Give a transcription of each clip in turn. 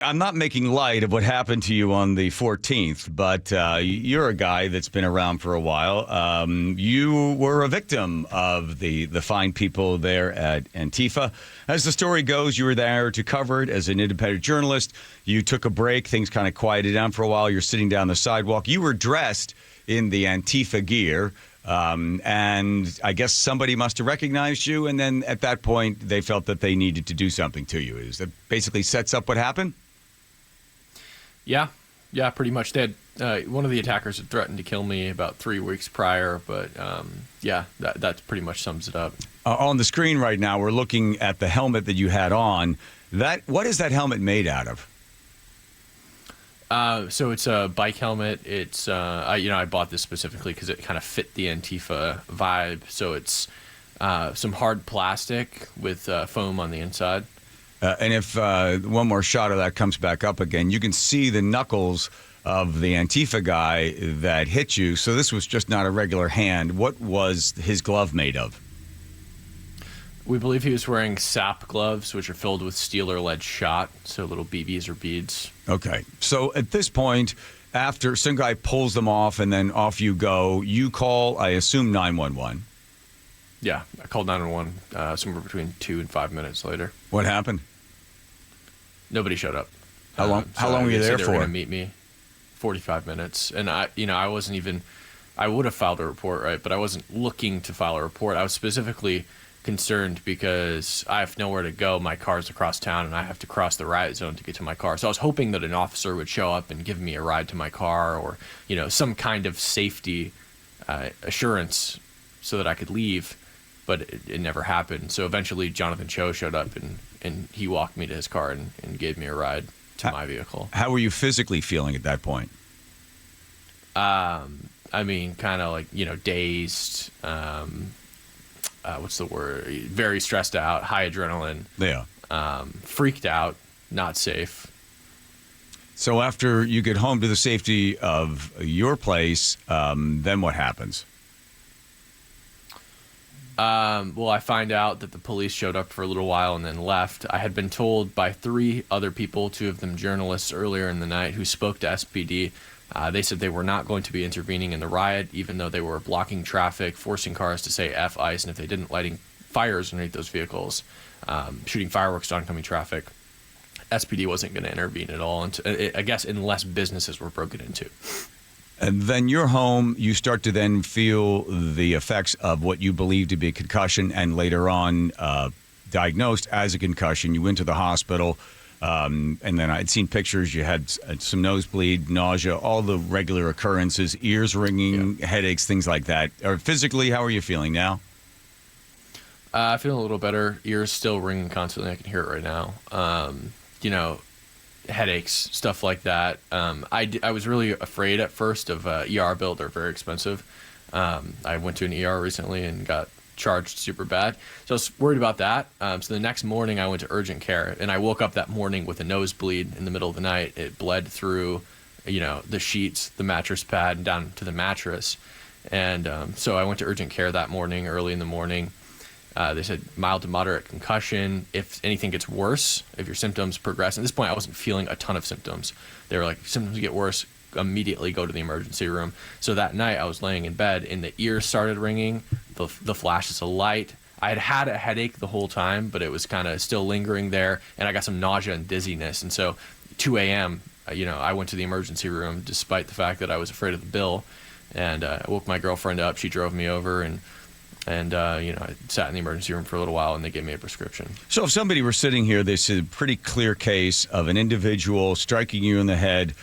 I'm not making light of what happened to you on the 14th, but you're a guy that's been around for a while. You were a victim of the fine people there at Antifa. As the story goes, you were there to cover it as an independent journalist. You took a break. Things kind of quieted down for a while. You're sitting down the sidewalk. You were dressed in the Antifa gear. And I guess somebody must have recognized you. And then at that point, they felt that they needed to do something to you. Is that basically sets up what happened? Yeah, pretty much. They had, one of the attackers had threatened to kill me about 3 weeks prior, but that pretty much sums it up. On the screen right now, we're looking at the helmet that you had on. What is that helmet made out of? So it's a bike helmet. It's I bought this specifically because it kind of fit the Antifa vibe. So it's some hard plastic with foam on the inside. And if one more shot of that comes back up again, you can see the knuckles of the Antifa guy that hit you. So this was just not a regular hand. What was his glove made of? We believe he was wearing SAP gloves, which are filled with steel or lead shot, so little BBs or beads. Okay. So at this point, after some guy pulls them off and then off you go, you call, I assume, 911. Yeah, I called 911 somewhere between 2 and 5 minutes later. What happened? Nobody showed up. How long were you there for? They were going to meet me 45 minutes. And I wasn't even, I would have filed a report, right? But I wasn't looking to file a report. I was specifically concerned because I have nowhere to go. My car's across town and I have to cross the riot zone to get to my car. So I was hoping that an officer would show up and give me a ride to my car or, some kind of safety assurance so that I could leave. But it never happened. So eventually Jonathan Cho showed up and he walked me to his car and gave me a ride to my vehicle. How were you physically feeling at that point? Kind of like, dazed. What's the word? Very stressed out, high adrenaline. Yeah. Freaked out, not safe. So after you get home to the safety of your place, then what happens? Well, I find out that the police showed up for a little while and then left. I had been told by 3 other people, 2 of them journalists, earlier in the night who spoke to SPD. They said they were not going to be intervening in the riot, even though they were blocking traffic, forcing cars to say F ICE, and if they didn't, lighting fires underneath those vehicles, shooting fireworks to oncoming traffic. SPD wasn't going to intervene at all, I guess, unless businesses were broken into. And then you're home. You start to then feel the effects of what you believe to be a concussion and later on diagnosed as a concussion. You went to the hospital. And then I'd seen pictures. You had some nosebleed, nausea, all the regular occurrences, ears ringing, headaches, things like that. Or physically, how are you feeling now? I feel a little better. Ears still ringing constantly. I can hear it right now. Headaches, stuff like that. I was really afraid at first of ER bill. They're very expensive. I went to an ER recently and got charged super bad. So I was worried about that. So the next morning I went to urgent care and I woke up that morning with a nosebleed in the middle of the night. It bled through, the sheets, the mattress pad, and down to the mattress. And so I went to urgent care that morning, early in the morning. They said mild to moderate concussion. If anything gets worse, if your symptoms progress. At this point, I wasn't feeling a ton of symptoms. They were like, if symptoms get worse, immediately go to the emergency room. So that night I was laying in bed and the ears started ringing, the flashes of light. I had had a headache the whole time, but it was kind of still lingering there, and I got some nausea and dizziness. And so 2 a.m., I went to the emergency room despite the fact that I was afraid of the bill, and I woke my girlfriend up. She drove me over, and I sat in the emergency room for a little while, and they gave me a prescription. So if somebody were sitting here, this is a pretty clear case of an individual striking you in the head.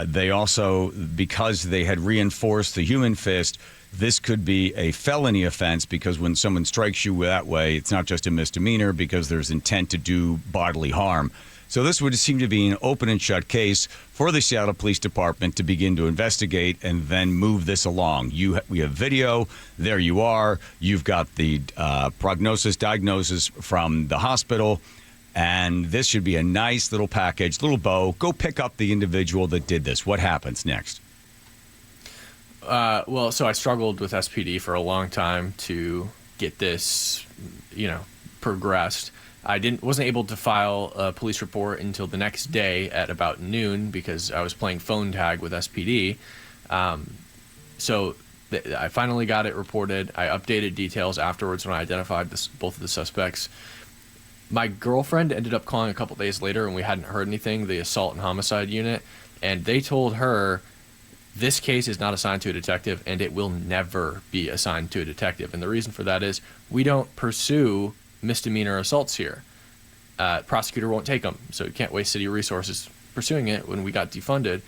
They also, because they had reinforced the human fist, this could be a felony offense because when someone strikes you that way, it's not just a misdemeanor because there's intent to do bodily harm. So this would seem to be an open and shut case for the Seattle Police Department to begin to investigate and then move this along. We have video. There you are. You've got the diagnosis from the hospital. And this should be a nice little package, little bow. Go pick up the individual that did this. What happens next? So I struggled with SPD for a long time to get this, progressed. I wasn't able to file a police report until the next day at about noon because I was playing phone tag with SPD. So I finally got it reported. I updated details afterwards when I identified both of the suspects. My girlfriend ended up calling a couple days later, and we hadn't heard anything, the assault and homicide unit, and they told her this case is not assigned to a detective, and it will never be assigned to a detective. And the reason for that is we don't pursue misdemeanor assaults here. Prosecutor won't take them, so you can't waste city resources pursuing it when we got defunded.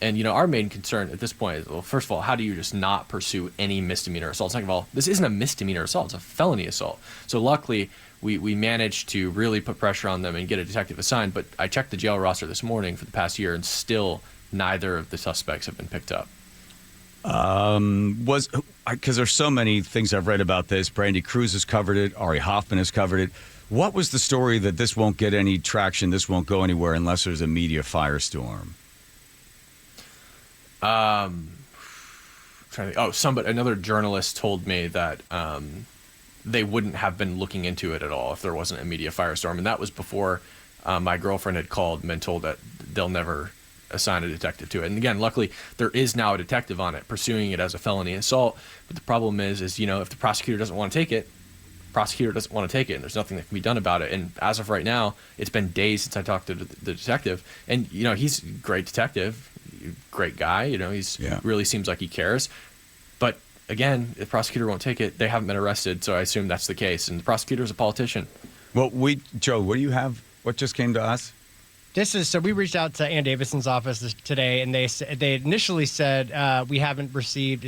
And, you know, our main concern at this point is, well, first of all, how do you just not pursue any misdemeanor assault? Second of all, this isn't a misdemeanor assault, it's a felony assault. So luckily, we managed to really put pressure on them and get a detective assigned. But I checked the jail roster this morning for the past year, and still neither of the suspects have been picked up. Because there's so many things I've read about this. Brandy Cruz has covered it. Ari Hoffman has covered it. What was the story that this won't get any traction, this won't go anywhere unless there's a media firestorm? Another journalist told me that they wouldn't have been looking into it at all if there wasn't a media firestorm, and that was before my girlfriend had called and been told that they'll never assign a detective to it. And again, luckily, there is now a detective on it pursuing it as a felony assault. But the problem is you know, if the prosecutor doesn't want to take it, and there's nothing that can be done about it. And as of right now, it's been days since I talked to the detective, and you know, he's a great detective, great guy. You know, really seems like he cares. But again, if the prosecutor won't take it, they haven't been arrested, so I assume that's the case. And the prosecutor is a politician. Well, Joe, what do you have? What just came to us? We reached out to Ann Davidson's office today, and they initially said we haven't received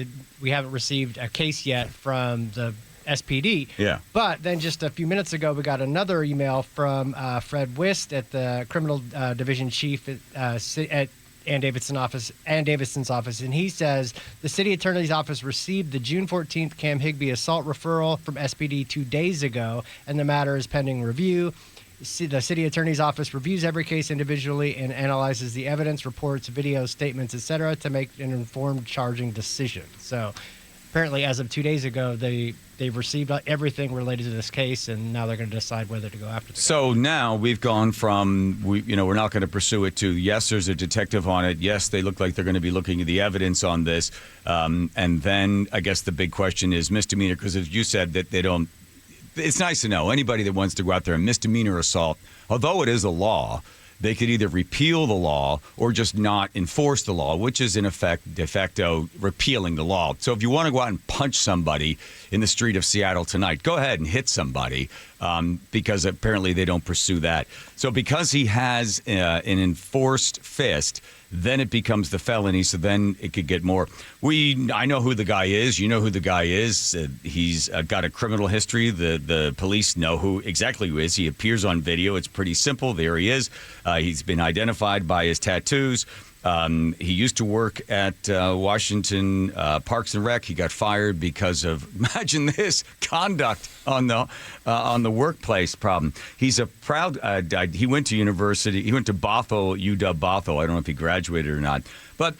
a case yet from the SPD. Yeah. But then just a few minutes ago, we got another email from Fred Wist at the criminal division chief at Ann Davidson's office, and he says the city attorney's office received the June 14th Cam Higby assault referral from SPD 2 days ago, and the matter is pending review. The city attorney's office reviews every case individually and analyzes the evidence, reports, videos, statements, etc., to make an informed charging decision. So apparently, as of 2 days ago, they've received everything related to this case, and now they're going to decide whether to go after it. So now we've gone from we're not going to pursue it to yes, there's a detective on it. Yes, they look like they're going to be looking at the evidence on this, and then I guess the big question is misdemeanor, because as you said that they don't. It's nice to know anybody that wants to go out there and misdemeanor assault, although it is a law, they could either repeal the law or just not enforce the law, which is in effect de facto repealing the law. So if you want to go out and punch somebody in the street of Seattle tonight, go ahead and hit somebody, because apparently they don't pursue that. So because he has an enforced fist, then it becomes the felony, so then it could get more. I know who the guy is. You know who the guy is. He's got a criminal history. The police know exactly who he is. He appears on video. It's pretty simple. There he is. He's been identified by his tattoos. He used to work at Washington Parks and Rec. He got fired because of, imagine this, conduct on the workplace problem. He's a proud. He went to university. He went to Bothell, UW Bothell. I don't know if he graduated or not, but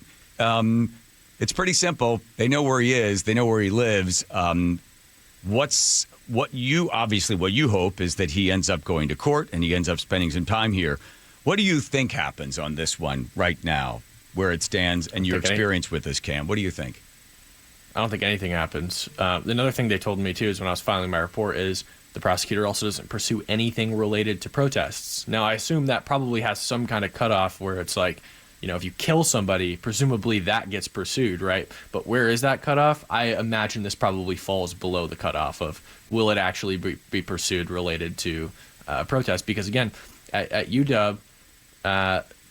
it's pretty simple. They know where he is. They know where he lives. What you hope is that he ends up going to court and he ends up spending some time here. What do you think happens on this one right now, where it stands, and your experience with this, Cam? What do you think? I don't think anything happens. Another thing they told me, too, is when I was filing my report is the prosecutor also doesn't pursue anything related to protests. Now, I assume that probably has some kind of cutoff where it's like, you know, if you kill somebody, presumably that gets pursued, right? But where is that cutoff? I imagine this probably falls below the cutoff of will it actually be pursued related to protests? Because, again, at UW,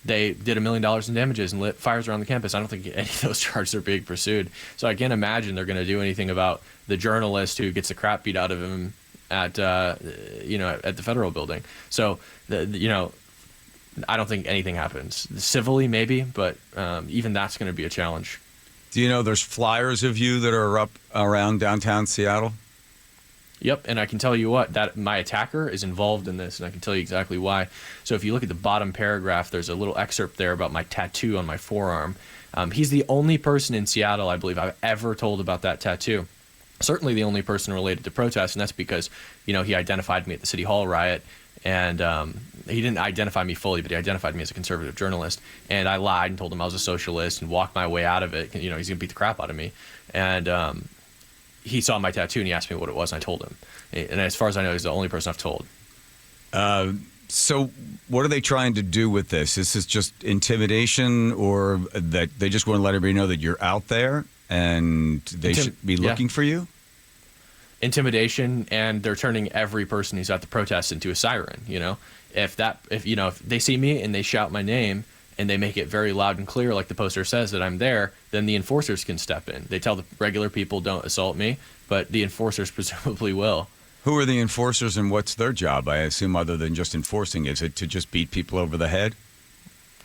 they did $1 million in damages and lit fires around the campus. I don't think any of those charges are being pursued. So I can't imagine they're going to do anything about the journalist who gets the crap beat out of him at the federal building. So I don't think anything happens. Civilly, maybe, but even that's going to be a challenge. Do you know there's flyers of you that are up around downtown Seattle? Yep, and I can tell you what, that my attacker is involved in this, and I can tell you exactly why. So if you look at the bottom paragraph, there's a little excerpt there about my tattoo on my forearm. He's the only person in Seattle, I believe, I've ever told about that tattoo. Certainly the only person related to protests, and that's because, he identified me at the City Hall riot, And he didn't identify me fully, but he identified me as a conservative journalist. And I lied and told him I was a socialist and walked my way out of it. You know, he's going to beat the crap out of me. And he saw my tattoo and he asked me what it was, and I told him. And as far as I know, he's the only person I've told. So what are they trying to do with this? Is this just intimidation, or that they just want to let everybody know that you're out there and they should be looking for you? Intimidation, and they're turning every person who's at the protest into a siren. You know, if they see me and they shout my name and they make it very loud and clear, like the poster says that I'm there, then the enforcers can step in. They tell the regular people don't assault me, but the enforcers presumably will. Who are the enforcers, and what's their job? I assume other than just enforcing, is it to just beat people over the head?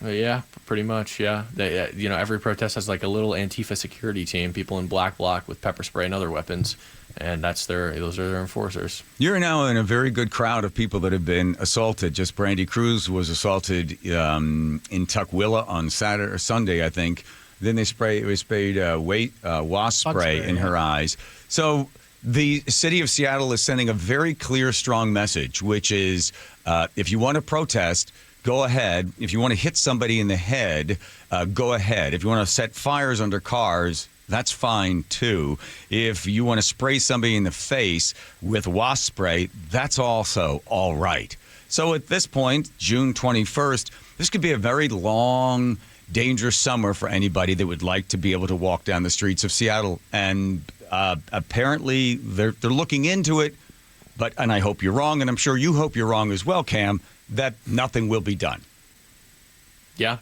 Yeah, pretty much. Yeah, they, every protest has like a little Antifa security team, people in black bloc with pepper spray and other weapons, and those are their enforcers. You're now in a very good crowd of people that have been assaulted. Just Brandy Cruz was assaulted in Tukwila on Saturday or Sunday, I think. Then they sprayed wasp spray in her eyes. So the city of Seattle is sending a very clear, strong message, which is if you want to protest, go ahead. If you want to hit somebody in the head, go ahead. If you want to set fires under cars, that's fine, too. If you want to spray somebody in the face with wasp spray, that's also all right. So at this point, June 21st, this could be a very long, dangerous summer for anybody that would like to be able to walk down the streets of Seattle. And apparently they're looking into it, and I hope you're wrong, and I'm sure you hope you're wrong as well, Cam, that nothing will be done. Yeah,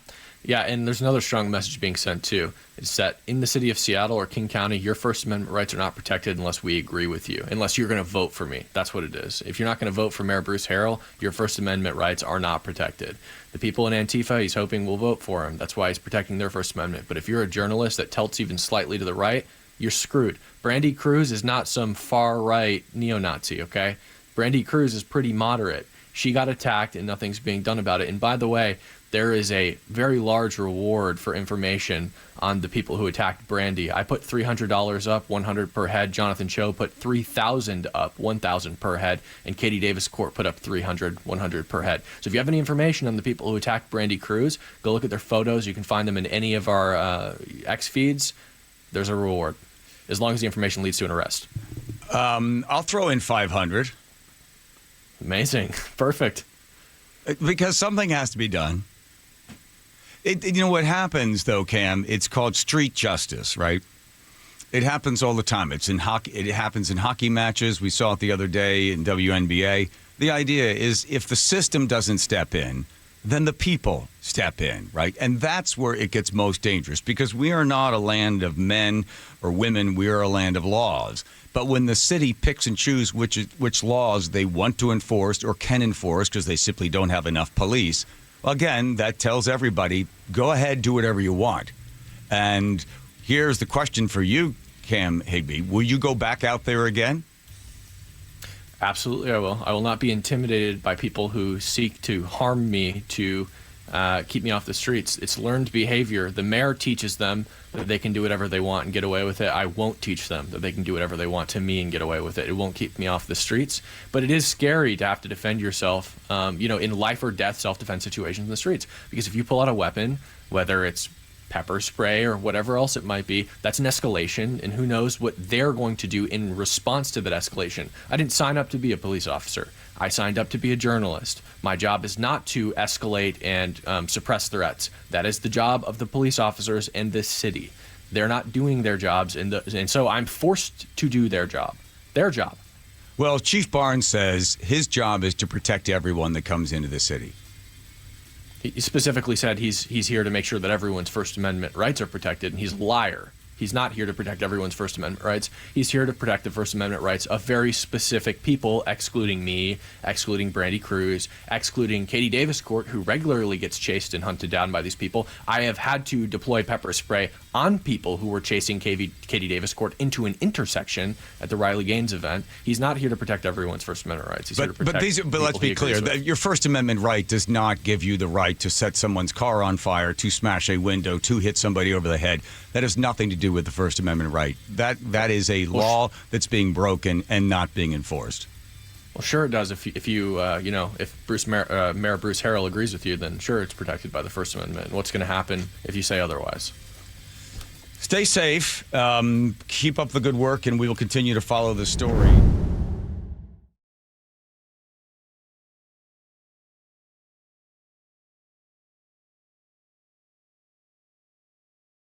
and there's another strong message being sent, too. It's that in the city of Seattle or King County, your First Amendment rights are not protected unless we agree with you, unless you're going to vote for me. That's what it is. If you're not going to vote for Mayor Bruce Harrell, your First Amendment rights are not protected. The people in Antifa, he's hoping will vote for him. That's why he's protecting their First Amendment. But if you're a journalist that tilts even slightly to the right, you're screwed. Brandy Cruz is not some far-right neo-Nazi, okay? Brandy Cruz is pretty moderate. She got attacked and nothing's being done about it. And by the way, there is a very large reward for information on the people who attacked Brandy. I put $300 up, $100 per head. Jonathan Cho put $3,000 up, $1,000 per head. And Katie Davis Court put up $300, $100 per head. So if you have any information on the people who attacked Brandy Cruz, go look at their photos. You can find them in any of our X feeds. There's a reward, as long as the information leads to an arrest. I'll throw in 500. Amazing. Perfect. Because something has to be done. You know what happens, though, Cam? It's called street justice, right? It happens all the time. It's in hockey. It happens in hockey matches. We saw it the other day in WNBA. The idea is if the system doesn't step in, then the people step in, right? And that's where it gets most dangerous, because we are not a land of men or women. We are a land of laws. But when the city picks and chooses which laws they want to enforce or can enforce because they simply don't have enough police, again, that tells everybody, go ahead, do whatever you want. And here's the question for you, Cam Higby. Will you go back out there again? Absolutely, I will. I will not be intimidated by people who seek to harm me, to keep me off the streets. It's learned behavior. The mayor teaches them that they can do whatever they want and get away with it. I won't teach them that they can do whatever they want to me and get away with it. It won't keep me off the streets. But it is scary to have to defend yourself, in life or death self-defense situations in the streets. Because if you pull out a weapon, whether it's pepper spray or whatever else it might be, that's an escalation, and who knows what they're going to do in response to that escalation. I didn't sign up to be a police officer. I signed up to be a journalist. My job is not to escalate and suppress threats. That is the job of the police officers in this city. They're not doing their jobs, and so I'm forced to do their job. Their job. Well, Chief Barnes says his job is to protect everyone that comes into the city. He specifically said he's here to make sure that everyone's First Amendment rights are protected, and he's a liar. He's not here to protect everyone's First Amendment rights. He's here to protect the First Amendment rights of very specific people, excluding me, excluding Brandy Cruz, excluding Katie Davis Court, who regularly gets chased and hunted down by these people. I have had to deploy pepper spray on people who were chasing Katie Davis Court into an intersection at the Riley Gaines event. He's not here to protect everyone's First Amendment rights. He's here to protect but let's be clear. Your First Amendment right does not give you the right to set someone's car on fire, to smash a window, to hit somebody over the head. That has nothing to do with the First Amendment right. That is a law that's being broken and not being enforced. Well, sure it does. If Mayor Bruce Harrell agrees with you, then sure it's protected by the First Amendment. What's going to happen if you say otherwise? Stay safe. Keep up the good work, and we will continue to follow the story.